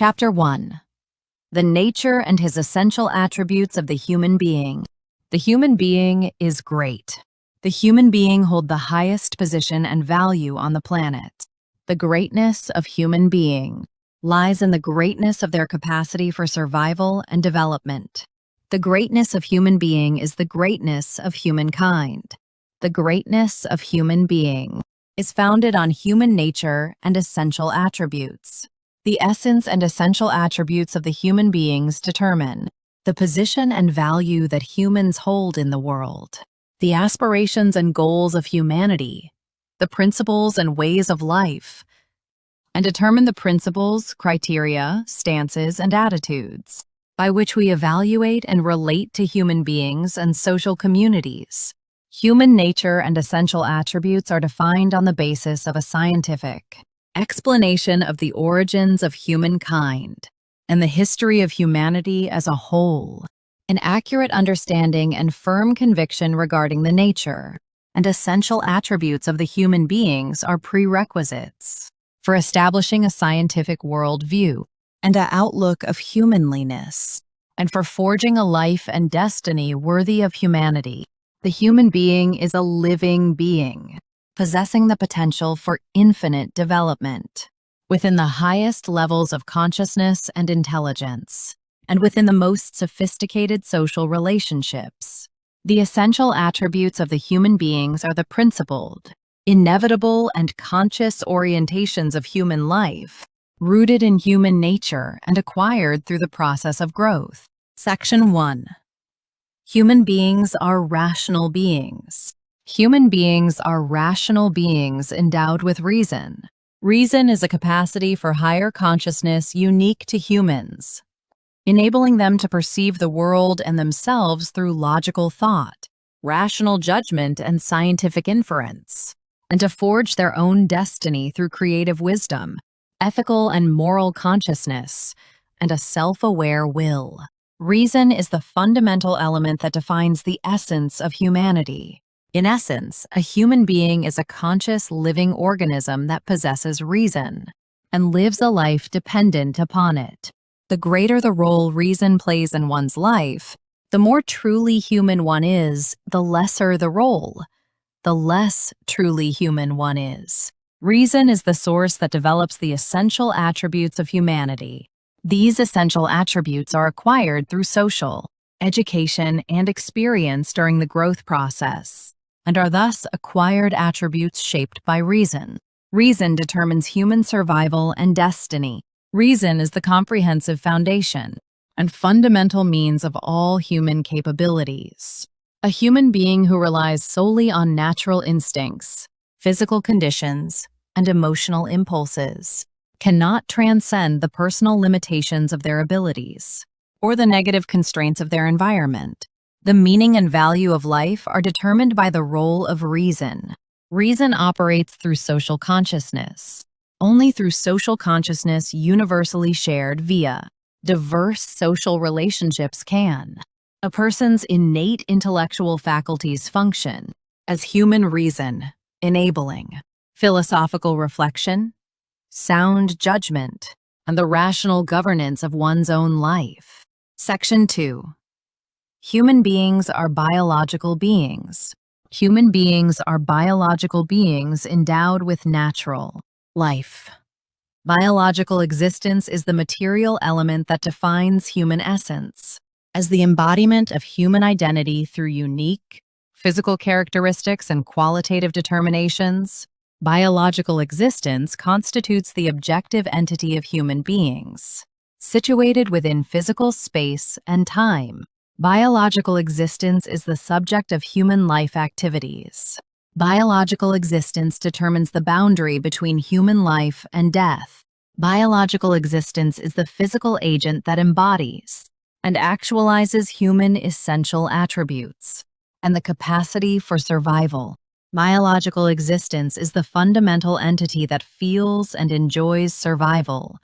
Chapter 1. The nature and his essential attributes of the human being. The human being is great. The human being hold the highest position and value on the planet. The greatness of human being lies in the greatness of their capacity for survival and development. The greatness of human being is the greatness of humankind. The greatness of human being is founded on human nature and essential attributes. The essence and essential attributes of the human beings determine the position and value that humans hold in the world, the aspirations and goals of humanity, the principles and ways of life, and determine the principles, criteria, stances, and attitudes by which we evaluate and relate to human beings and social communities. Human nature and essential attributes are defined on the basis of a scientific explanation of the origins of humankind and the history of humanity as a whole, an accurate understanding and firm conviction regarding the nature and essential attributes of the human beings are prerequisites for establishing a scientific worldview and an outlook of humanliness, and for forging a life and destiny worthy of humanity. The human being is a living being, possessing the potential for infinite development within the highest levels of consciousness and intelligence, and within the most sophisticated social relationships. The essential attributes of the human beings are the principled, inevitable, and conscious orientations of human life, rooted in human nature and acquired through the process of growth. Section 1. Human beings are rational beings. Human beings are rational beings endowed with reason. Reason is a capacity for higher consciousness unique to humans, enabling them to perceive the world and themselves through logical thought, rational judgment, and scientific inference, and to forge their own destiny through creative wisdom, ethical and moral consciousness, and a self-aware will. Reason is the fundamental element that defines the essence of humanity. In essence, a human being is a conscious living organism that possesses reason and lives a life dependent upon it. The greater the role reason plays in one's life, the more truly human one is, the lesser the role, the less truly human one is. Reason is the source that develops the essential attributes of humanity. These essential attributes are acquired through social, education, and experience during the growth process, and are thus acquired attributes shaped by reason. Reason determines human survival and destiny. Reason is the comprehensive foundation and fundamental means of all human capabilities. A human being who relies solely on natural instincts, physical conditions, and emotional impulses cannot transcend the personal limitations of their abilities or the negative constraints of their environment. The meaning and value of life are determined by the role of reason. Reason operates through social consciousness. Only through social consciousness universally shared via diverse social relationships can a person's innate intellectual faculties function as human reason, enabling philosophical reflection, sound judgment, and the rational governance of one's own life. Section 2. Human beings are biological beings. Human beings are biological beings endowed with natural life. Biological existence is the material element that defines human essence. As the embodiment of human identity through unique physical characteristics and qualitative determinations, biological existence constitutes the objective entity of human beings, situated within physical space and time. Biological existence is the subject of human life activities. Biological existence determines the boundary between human life and death. Biological existence is the physical agent that embodies and actualizes human essential attributes and the capacity for survival. Biological existence is the fundamental entity that feels and enjoys survival,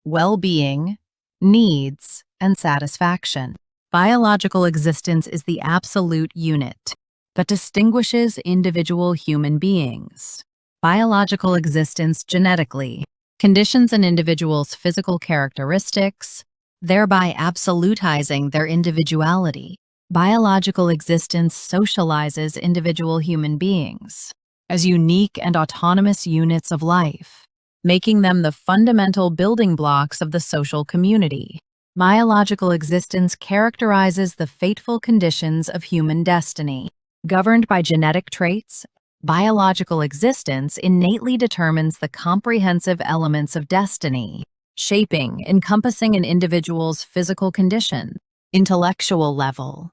well-being, needs, and satisfaction. Biological existence is the absolute unit that distinguishes individual human beings. Biological existence genetically conditions an individual's physical characteristics, thereby absolutizing their individuality. Biological existence socializes individual human beings as unique and autonomous units of life, making them the fundamental building blocks of the social community. Biological existence characterizes the fateful conditions of human destiny. Governed by genetic traits, biological existence innately determines the comprehensive elements of destiny, encompassing an individual's physical condition, intellectual level,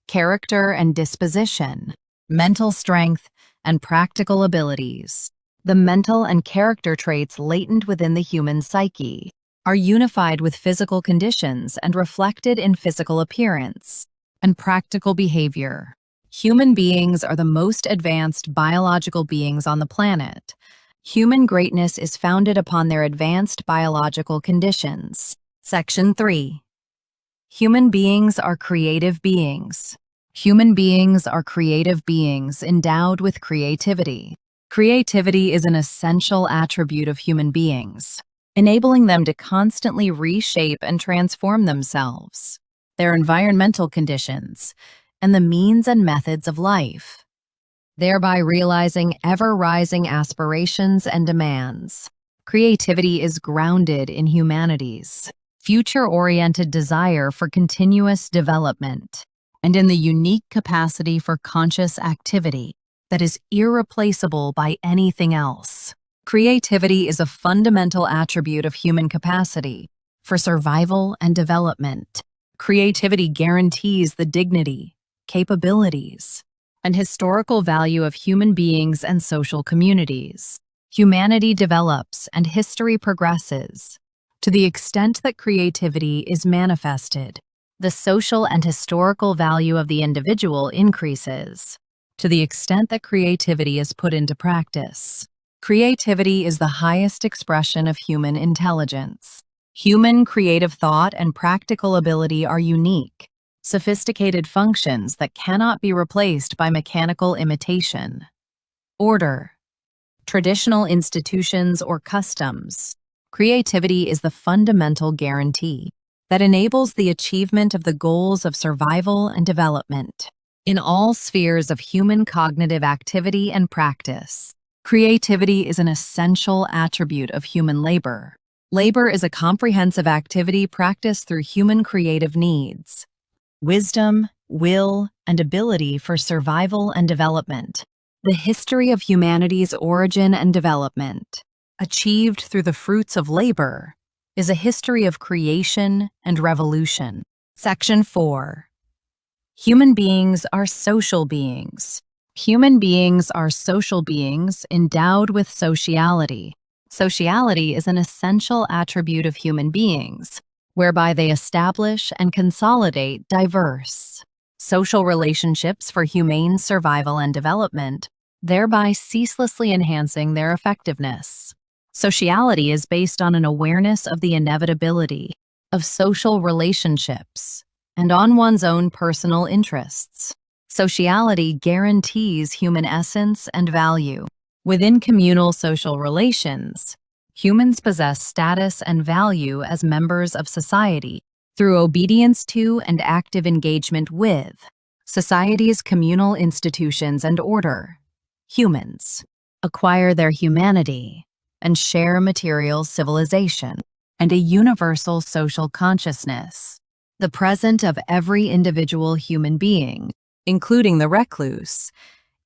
character and disposition, mental strength, and practical abilities. The mental and character traits latent within the human psyche are unified with physical conditions and reflected in physical appearance and practical behavior. Human beings are the most advanced biological beings on the planet. Human greatness is founded upon their advanced biological conditions. Section 3. Human beings are creative beings. Human beings are creative beings endowed with creativity. Creativity is an essential attribute of human beings, enabling them to constantly reshape and transform themselves, their environmental conditions, and the means and methods of life, thereby realizing ever-rising aspirations and demands. Creativity is grounded in humanity's future-oriented desire for continuous development and in the unique capacity for conscious activity that is irreplaceable by anything else. Creativity is a fundamental attribute of human capacity for survival and development. Creativity guarantees the dignity, capabilities, and historical value of human beings and social communities. Humanity develops and history progresses. To the extent that creativity is manifested, the social and historical value of the individual increases. To the extent that creativity is put into practice, creativity is the highest expression of human intelligence. Human creative thought and practical ability are unique, sophisticated functions that cannot be replaced by mechanical imitation. Order. Traditional institutions or customs. Creativity is the fundamental guarantee that enables the achievement of the goals of survival and development in all spheres of human cognitive activity and practice. Creativity is an essential attribute of human labor. Labor is a comprehensive activity practiced through human creative needs, wisdom, will, and ability for survival and development. The history of humanity's origin and development, achieved through the fruits of labor, is a history of creation and revolution. Section 4. Human beings are social beings. Human beings are social beings endowed with sociality. Sociality is an essential attribute of human beings, whereby they establish and consolidate diverse social relationships for humane survival and development, thereby ceaselessly enhancing their effectiveness. Sociality is based on an awareness of the inevitability of social relationships and on one's own personal interests. Sociality guarantees human essence and value. Within communal social relations, humans possess status and value as members of society through obedience to and active engagement with society's communal institutions and order. Humans acquire their humanity and share material civilization and a universal social consciousness. The present of every individual human being, including the recluse,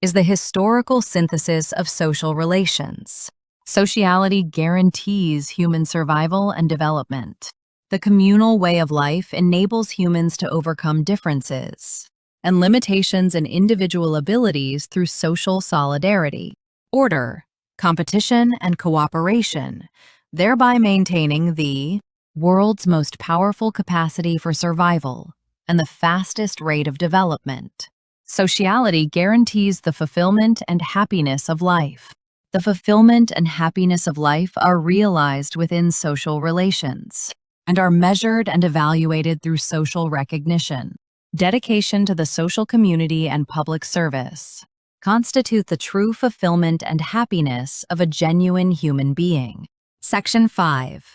is the historical synthesis of social relations. Sociality guarantees human survival and development. The communal way of life enables humans to overcome differences and limitations in individual abilities through social solidarity, order, competition, and cooperation, thereby maintaining the world's most powerful capacity for survival and the fastest rate of development. Sociality guarantees the fulfillment and happiness of life. The fulfillment and happiness of life are realized within social relations and are measured and evaluated through social recognition. Dedication to the social community and public service constitute the true fulfillment and happiness of a genuine human being. Section 5.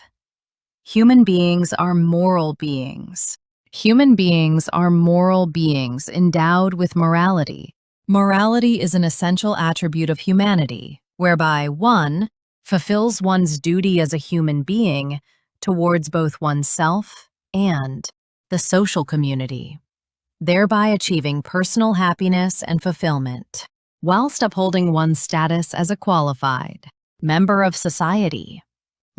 Human beings are moral beings. Human beings are moral beings endowed with morality. Morality is an essential attribute of humanity, whereby one fulfills one's duty as a human being towards both oneself and the social community, thereby achieving personal happiness and fulfillment, whilst upholding one's status as a qualified member of society.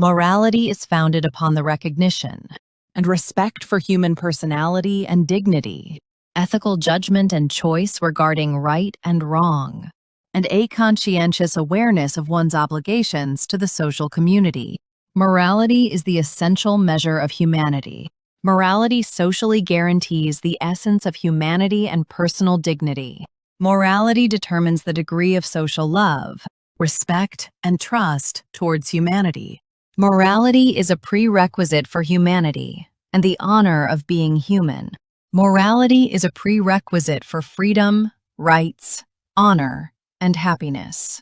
Morality is founded upon the recognition and respect for human personality and dignity, ethical judgment and choice regarding right and wrong, and a conscientious awareness of one's obligations to the social community. Morality is the essential measure of humanity. Morality socially guarantees the essence of humanity and personal dignity. Morality determines the degree of social love, respect, and trust towards humanity. Morality is a prerequisite for humanity and the honor of being human. Morality is a prerequisite for freedom, rights, honor, and happiness.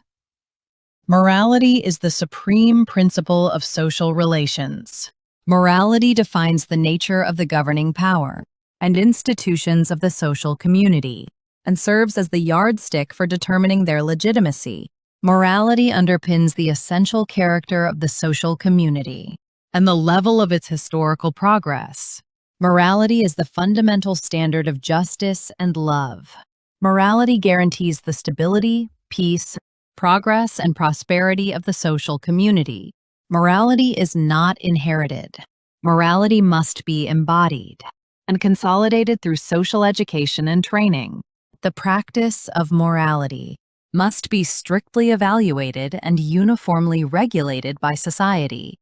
Morality is the supreme principle of social relations. Morality defines the nature of the governing power and institutions of the social community and serves as the yardstick for determining their legitimacy. Morality underpins the essential character of the social community and the level of its historical progress. Morality is the fundamental standard of justice and love. Morality guarantees the stability, peace, progress, and prosperity of the social community. Morality is not inherited. Morality must be embodied and consolidated through social education and training. The practice of morality must be strictly evaluated and uniformly regulated by society.